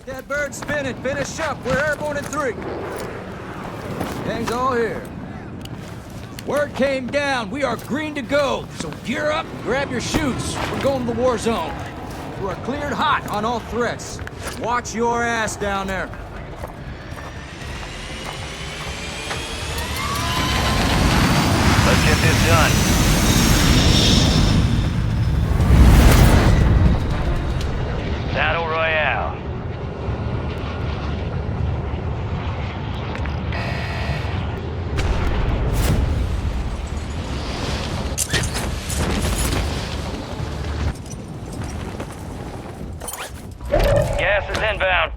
Get that bird spinning. Finish up. We're airborne in 3. Gang's all here. Word came down. We are green to go. So gear up and grab your chutes. We're going to the war zone. You are cleared hot on all threats. Watch your ass down there. Let's get this done. Battle Royale. Gas is inbound.